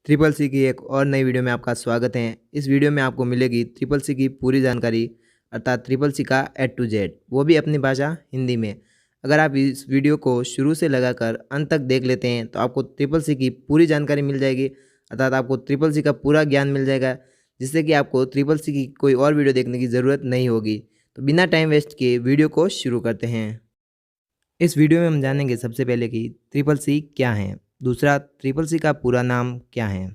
Triple C की एक और नई वीडियो में आपका स्वागत है। इस वीडियो में आपको मिलेगी ट्रिपल सी की पूरी जानकारी अर्थात ट्रिपल सी का A to Z, वो भी अपनी भाषा हिंदी में। अगर आप इस वीडियो को शुरू से लगाकर अंत तक देख लेते हैं तो आपको ट्रिपल सी की पूरी जानकारी मिल जाएगी, अर्थात आपको ट्रिपल सी का पूरा ज्ञान मिल जाएगा, जिससे कि आपको ट्रिपल सी की कोई और वीडियो देखने की ज़रूरत नहीं होगी। तो बिना टाइम वेस्ट किए वीडियो को शुरू करते हैं। इस वीडियो में हम जानेंगे सबसे पहले कि ट्रिपल सी क्या है, दूसरा ट्रिपल सी का पूरा नाम क्या है,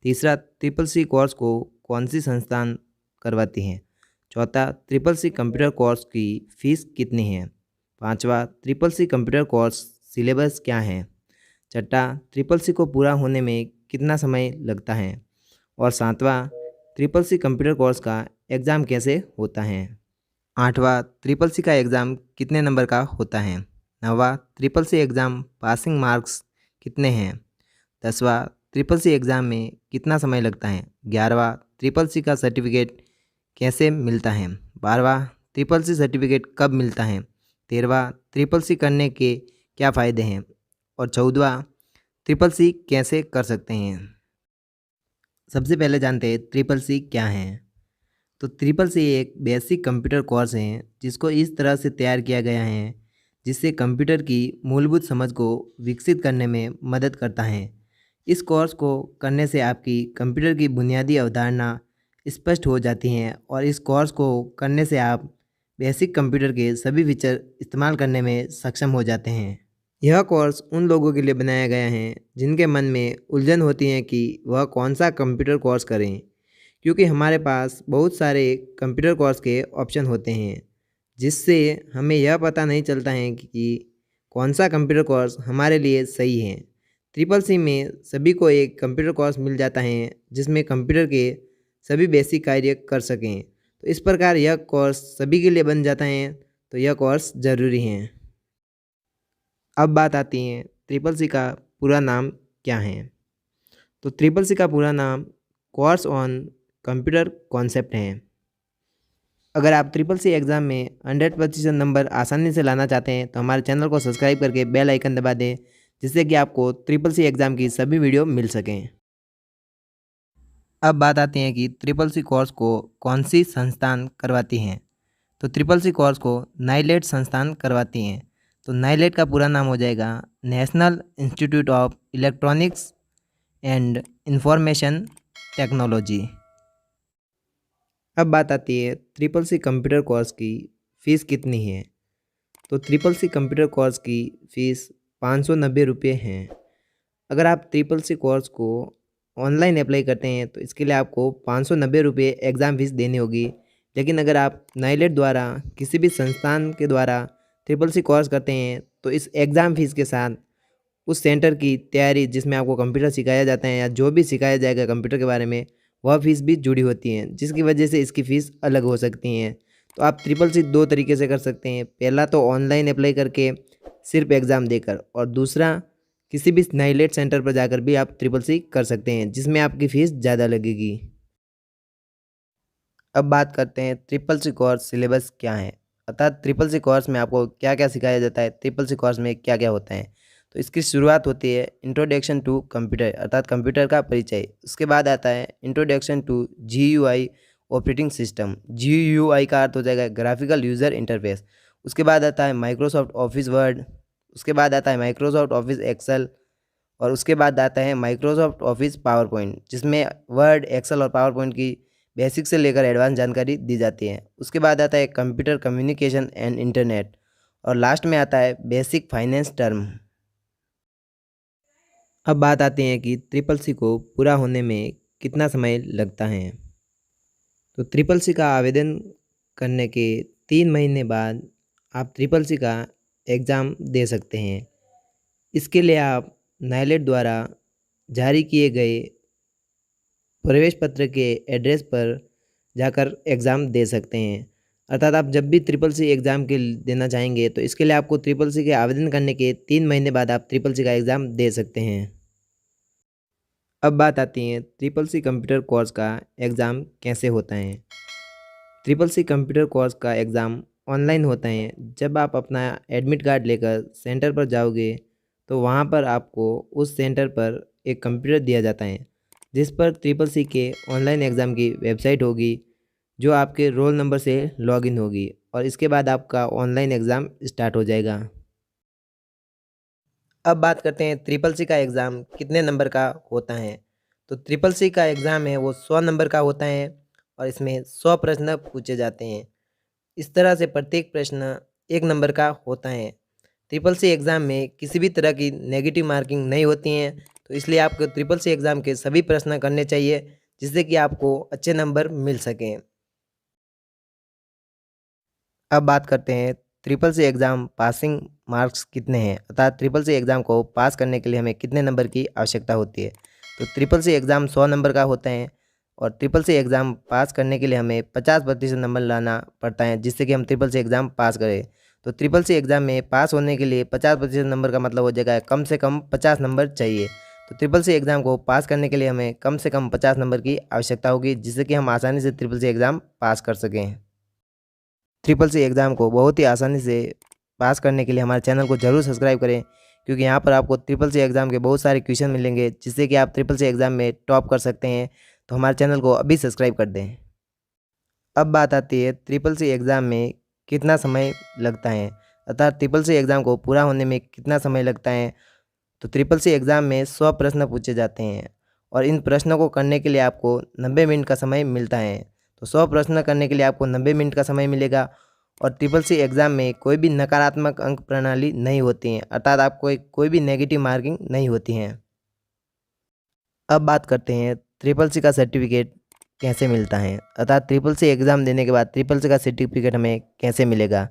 तीसरा ट्रिपल सी कोर्स को कौन सी संस्थान करवाती है, चौथा ट्रिपल सी कंप्यूटर कोर्स की फ़ीस कितनी है, पांचवा triple C computer course syllabus क्या है, छठा ट्रिपल सी को पूरा होने में कितना समय लगता है, और सातवां ट्रिपल सी कंप्यूटर कोर्स का एग्ज़ाम कैसे होता है, आठवां ट्रिपल सी का एग्ज़ाम कितने नंबर का होता है, नौवां triple C exam passing marks कितने हैं, 10वां ट्रिपल सी एग्ज़ाम में कितना समय लगता है, 11वां ट्रिपल सी का सर्टिफिकेट कैसे मिलता है, 12वां ट्रिपल सी सर्टिफिकेट कब मिलता है, 13वां ट्रिपल सी करने के क्या फ़ायदे हैं, और 14वां ट्रिपल सी कैसे कर सकते हैं। सबसे पहले जानते हैं ट्रिपल सी क्या है। तो ट्रिपल सी एक बेसिक कंप्यूटर कोर्स है जिसको इस तरह से तैयार किया गया है जिससे कंप्यूटर की मूलभूत समझ को विकसित करने में मदद करता है। इस कोर्स को करने से आपकी कंप्यूटर की बुनियादी अवधारणा स्पष्ट हो जाती हैं और इस कोर्स को करने से आप बेसिक कंप्यूटर के सभी फीचर इस्तेमाल करने में सक्षम हो जाते हैं। यह कोर्स उन लोगों के लिए बनाया गया है जिनके मन में उलझन होती है कि वह कौन सा कंप्यूटर कोर्स करें, क्योंकि हमारे पास बहुत सारे कंप्यूटर कोर्स के ऑप्शन होते हैं जिससे हमें यह पता नहीं चलता है कि कौन सा कंप्यूटर कोर्स हमारे लिए सही है। ट्रिपल सी में सभी को एक कंप्यूटर कोर्स मिल जाता है जिसमें कंप्यूटर के सभी बेसिक कार्य कर सकें, तो इस प्रकार यह कोर्स सभी के लिए बन जाता है, तो यह कोर्स ज़रूरी है। अब बात आती है ट्रिपल सी का पूरा नाम क्या है। तो ट्रिपल सी का पूरा नाम कोर्स ऑन कंप्यूटर कॉन्सेप्ट है। अगर आप ट्रिपल सी एग्ज़ाम में 100% नंबर आसानी से लाना चाहते हैं तो हमारे चैनल को सब्सक्राइब करके बेल आइकन दबा दें, जिससे कि आपको ट्रिपल सी एग्ज़ाम की सभी वीडियो मिल सकें। अब बात आती है कि ट्रिपल सी कोर्स को कौन सी संस्थान करवाती हैं। तो ट्रिपल सी कोर्स को नाइलेट संस्थान करवाती हैं। तो नाइलेट का पूरा नाम हो जाएगा national institute of electronics and information technology. अब बात आती है ट्रिपल सी कंप्यूटर कोर्स की फ़ीस कितनी है। तो ट्रिपल सी कंप्यूटर कोर्स की फ़ीस 590 रुपये है। अगर आप ट्रिपल सी कोर्स को ऑनलाइन अप्लाई करते हैं तो इसके लिए आपको 590 रुपये एग्ज़ाम फ़ीस देनी होगी। लेकिन अगर आप नाइलेट द्वारा किसी भी संस्थान के द्वारा ट्रिपल सी कोर्स करते हैं तो इस एग्ज़ाम फ़ीस के साथ उस सेंटर की तैयारी जिसमें आपको कंप्यूटर सिखाया जाता है या जो भी सिखाया जाएगा कंप्यूटर के बारे में, वह फ़ीस भी जुड़ी होती हैं, जिसकी वजह से इसकी फ़ीस अलग हो सकती हैं। तो आप ट्रिपल सी दो तरीके से कर सकते हैं। पहला तो ऑनलाइन अप्लाई करके सिर्फ एग्ज़ाम देकर, और दूसरा किसी भी नाइलेट सेंटर पर जाकर भी आप ट्रिपल सी कर सकते हैं, जिसमें आपकी फ़ीस ज़्यादा लगेगी। अब बात करते हैं ट्रिपल सी कोर्स सिलेबस क्या है, अर्थात ट्रिपल सी कोर्स में आपको क्या क्या सिखाया जाता है, ट्रिपल सी कोर्स में क्या क्या होता है। तो इसकी शुरुआत होती है इंट्रोडक्शन टू कंप्यूटर अर्थात कंप्यूटर का परिचय। उसके बाद आता है introduction to GUI operating system. GUI का अर्थ हो जाएगा ग्राफिकल यूज़र इंटरफेस। उसके बाद आता है माइक्रोसॉफ्ट ऑफिस वर्ड। उसके बाद आता है माइक्रोसॉफ्ट ऑफिस एक्सेल। और उसके बाद आता है माइक्रोसॉफ्ट ऑफिस पावर पॉइंट, जिसमें वर्ड एक्सेल और पावर पॉइंट की बेसिक से लेकर एडवांस जानकारी दी जाती है। उसके बाद आता है कंप्यूटर कम्युनिकेशन एंड इंटरनेट, और लास्ट में आता है बेसिक फाइनेंस टर्म। अब बात आती है कि ट्रिपल सी को पूरा होने में कितना समय लगता है। तो ट्रिपल सी का आवेदन करने के 3 महीने बाद आप ट्रिपल सी का एग्ज़ाम दे सकते हैं। इसके लिए आप नाइलेट द्वारा जारी किए गए प्रवेश पत्र के एड्रेस पर जाकर एग्ज़ाम दे सकते हैं। अर्थात आप जब भी ट्रिपल सी एग्ज़ाम के देना चाहेंगे तो इसके लिए आपको ट्रिपल सी के आवेदन करने के 3 महीने बाद आप ट्रिपल सी का एग्ज़ाम दे सकते हैं। अब बात आती है ट्रिपल सी कंप्यूटर कोर्स का एग्ज़ाम कैसे होता है। ट्रिपल सी कंप्यूटर कोर्स का एग्ज़ाम ऑनलाइन होता है। जब आप अपना एडमिट कार्ड लेकर सेंटर पर जाओगे तो वहाँ पर आपको उस सेंटर पर एक कंप्यूटर दिया जाता है। जिस पर ट्रिपल सी के ऑनलाइन एग्ज़ाम की वेबसाइट होगी जो आपके रोल नंबर से लॉगिन होगी और इसके बाद आपका ऑनलाइन एग्ज़ाम स्टार्ट हो जाएगा। अब बात करते हैं ट्रिपल सी का एग्ज़ाम कितने नंबर का होता है। तो ट्रिपल सी का एग्ज़ाम है वो 100 नंबर का होता है और इसमें 100 प्रश्न पूछे जाते हैं। इस तरह से प्रत्येक प्रश्न 1 नंबर का होता है। ट्रिपल सी एग्ज़ाम में किसी भी तरह की नेगेटिव मार्किंग नहीं होती हैं, तो इसलिए आपको ट्रिपल सी एग्ज़ाम के सभी प्रश्न करने चाहिए जिससे कि आपको अच्छे नंबर मिल सकें। अब बात करते हैं triple C exam passing marks कितने हैं, अर्थात ट्रिपल सी एग्ज़ाम को पास करने के लिए हमें कितने नंबर की आवश्यकता होती है। तो ट्रिपल सी एग्ज़ाम 100 नंबर का होता है और ट्रिपल सी एग्ज़ाम पास करने के लिए हमें 50% नंबर लाना पड़ता है जिससे कि हम ट्रिपल सी एग्ज़ाम पास करें। तो ट्रिपल सी एग्ज़ाम में पास होने के लिए 50% नंबर का मतलब हो जाएगा कम से कम 50 नंबर चाहिए। तो ट्रिपल सी एग्ज़ाम को पास करने के लिए हमें कम से कम 50 नंबर की आवश्यकता होगी जिससे कि हम आसानी से ट्रिपल सी एग्ज़ाम पास कर सकें। ट्रिपल सी एग्ज़ाम को बहुत ही आसानी से पास करने के लिए हमारे चैनल को ज़रूर सब्सक्राइब करें, क्योंकि यहाँ पर आपको ट्रिपल सी एग्ज़ाम के बहुत सारे क्वेश्चन मिलेंगे जिससे कि आप ट्रिपल सी एग्ज़ाम में टॉप कर सकते हैं। तो हमारे चैनल को अभी सब्सक्राइब कर दें। अब बात आती है ट्रिपल सी एग्ज़ाम में कितना समय लगता है, अर्थात ट्रिपल सी एग्ज़ाम को पूरा होने में कितना समय लगता है। तो ट्रिपल सी एग्ज़ाम में 100 प्रश्न पूछे जाते हैं और इन प्रश्नों को करने के लिए आपको 90 मिनट का समय मिलता है। तो 100 प्रश्न करने के लिए आपको 90 मिनट का समय मिलेगा और ट्रिपल सी एग्ज़ाम में कोई भी नकारात्मक अंक प्रणाली नहीं होती है, अर्थात आपको कोई भी नेगेटिव मार्किंग नहीं होती हैं। अब बात करते हैं ट्रिपल सी का सर्टिफिकेट कैसे मिलता है, अर्थात ट्रिपल सी एग्ज़ाम देने के बाद ट्रिपल सी का सर्टिफिकेट हमें कैसे मिलेगा।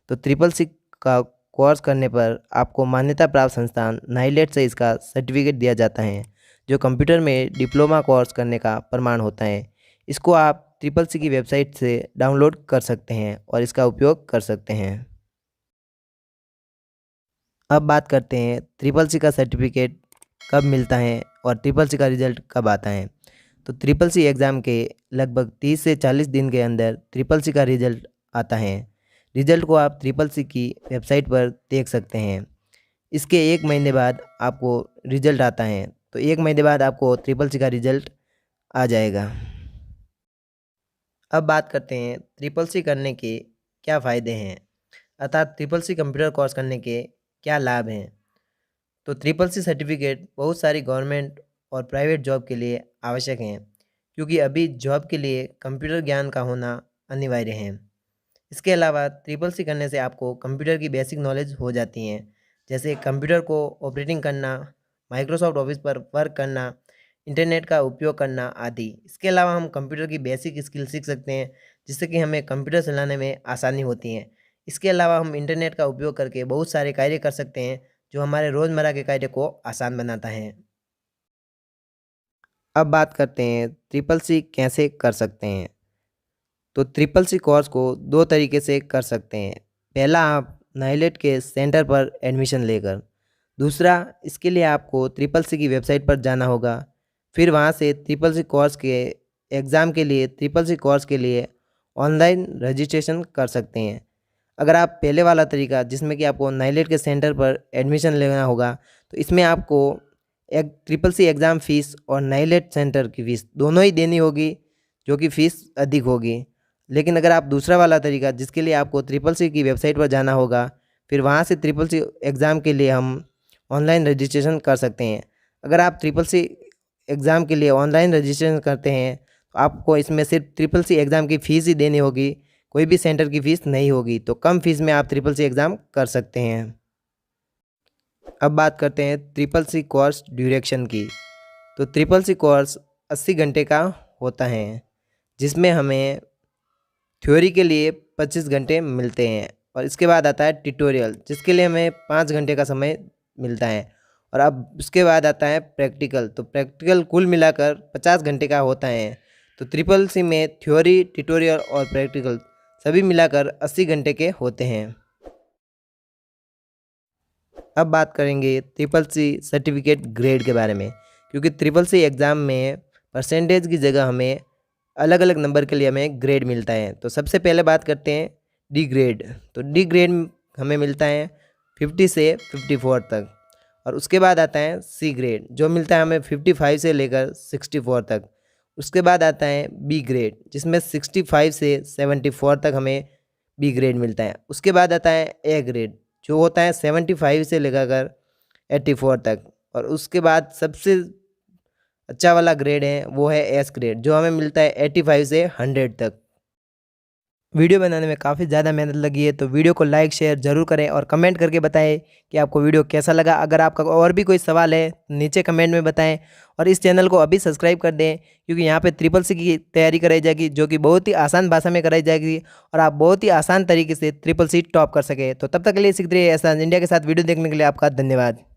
तो ट्रिपल सी का कोर्स करने पर आपको मान्यता प्राप्त संस्थान नाइलेट से इसका सर्टिफिकेट दिया जाता है, जो कंप्यूटर में डिप्लोमा कोर्स करने का प्रमाण होता है। इसको आप ट्रिपल सी की वेबसाइट से डाउनलोड कर सकते हैं और इसका उपयोग कर सकते हैं। अब बात करते हैं ट्रिपल सी का सर्टिफिकेट कब मिलता है और ट्रिपल सी का रिज़ल्ट कब आता है। तो ट्रिपल सी एग्ज़ाम के लगभग 30 से 40 दिन के अंदर ट्रिपल सी का रिज़ल्ट आता है। रिज़ल्ट को आप ट्रिपल सी की वेबसाइट पर देख सकते हैं। इसके 1 महीने बाद आपको रिज़ल्ट आता है, तो 1 महीने बाद आपको ट्रिपल सी का रिज़ल्ट आ जाएगा। अब बात करते हैं ट्रिपल सी करने के क्या फ़ायदे हैं, अर्थात ट्रिपल सी कंप्यूटर कोर्स करने के क्या लाभ हैं। तो ट्रिपल सी सर्टिफिकेट बहुत सारी गवर्नमेंट और प्राइवेट जॉब के लिए आवश्यक हैं, क्योंकि अभी जॉब के लिए कंप्यूटर ज्ञान का होना अनिवार्य है। इसके अलावा ट्रिपल सी करने से आपको कंप्यूटर की बेसिक नॉलेज हो जाती हैं, जैसे कंप्यूटर को ऑपरेटिंग करना, माइक्रोसॉफ्ट ऑफिस पर वर्क करना, इंटरनेट का उपयोग करना आदि। इसके अलावा हम कंप्यूटर की बेसिक स्किल सीख सकते हैं जिससे कि हमें कंप्यूटर चलाने में आसानी होती है। इसके अलावा हम इंटरनेट का उपयोग करके बहुत सारे कार्य कर सकते हैं जो हमारे रोज़मर्रा के कार्य को आसान बनाता है। अब बात करते हैं ट्रिपल सी कैसे कर सकते हैं। तो ट्रिपल सी कोर्स को 2 तरीके से कर सकते हैं। पहला, आप नाइलेट के सेंटर पर एडमिशन लेकर। दूसरा, इसके लिए आपको ट्रिपल सी की वेबसाइट पर जाना होगा। फिर वहाँ से ट्रिपल सी कोर्स के एग्ज़ाम के लिए ट्रिपल सी कोर्स के लिए ऑनलाइन रजिस्ट्रेशन कर सकते हैं। अगर आप पहले वाला तरीका जिसमें कि आपको नाइलेट के सेंटर पर एडमिशन लेना होगा, तो इसमें आपको एक ट्रिपल सी एग्ज़ाम फ़ीस और नाइलेट सेंटर की फ़ीस दोनों ही देनी होगी, जो कि फ़ीस अधिक होगी। लेकिन अगर आप दूसरा वाला तरीका जिसके लिए आपको ट्रिपल सी की वेबसाइट पर जाना होगा, फिर वहाँ से ट्रिपल सी एग्ज़ाम के लिए हम ऑनलाइन रजिस्ट्रेशन कर सकते हैं। अगर आप ट्रिपल सी एग्ज़ाम के लिए ऑनलाइन रजिस्ट्रेशन करते हैं तो आपको इसमें सिर्फ ट्रिपल सी एग्ज़ाम की फ़ीस ही देनी होगी, कोई भी सेंटर की फ़ीस नहीं होगी। तो कम फ़ीस में आप ट्रिपल सी एग्ज़ाम कर सकते हैं। अब बात करते हैं ट्रिपल सी कोर्स ड्यूरेशन की। तो ट्रिपल सी कोर्स 80 घंटे का होता है, जिसमें हमें थ्योरी के लिए 25 घंटे मिलते हैं और इसके बाद आता है ट्यूटोरियल जिसके लिए हमें 5 घंटे का समय मिलता है। और अब उसके बाद आता है प्रैक्टिकल, तो प्रैक्टिकल कुल मिलाकर 50 घंटे का होता है। तो ट्रिपल सी में थ्योरी, ट्यूटोरियल और प्रैक्टिकल सभी मिलाकर 80 घंटे के होते हैं। अब बात करेंगे ट्रिपल सी सर्टिफिकेट ग्रेड के बारे में, क्योंकि ट्रिपल सी एग्ज़ाम में परसेंटेज की जगह हमें अलग अलग नंबर के लिए हमें ग्रेड मिलता है। तो सबसे पहले बात करते हैं डी ग्रेड। तो डी ग्रेड हमें मिलता है 50 से 54 तक और उसके बाद आता है सी ग्रेड जो मिलता है हमें 55 से लेकर 64 तक। उसके बाद आता है बी ग्रेड जिसमें 65 से 74 तक हमें बी ग्रेड मिलता है। उसके बाद आता है ए ग्रेड जो होता है 75 से लेकर 84 तक। और उसके बाद सबसे अच्छा वाला ग्रेड है वो है एस ग्रेड जो हमें मिलता है 85 से 100 तक। वीडियो बनाने में काफ़ी ज़्यादा मेहनत लगी है, तो वीडियो को लाइक शेयर ज़रूर करें और कमेंट करके बताएं कि आपको वीडियो कैसा लगा। अगर आपका और भी कोई सवाल है नीचे कमेंट में बताएं और इस चैनल को अभी सब्सक्राइब कर दें, क्योंकि यहाँ पे ट्रिपल सी की तैयारी कराई जाएगी जो कि बहुत ही आसान भाषा में कराई जाएगी और आप बहुत ही आसान तरीके से ट्रिपल सी टॉप कर सकें। तो तब तक के लिए सीखते रहिए एहसान इंडिया के साथ। वीडियो देखने के लिए आपका धन्यवाद।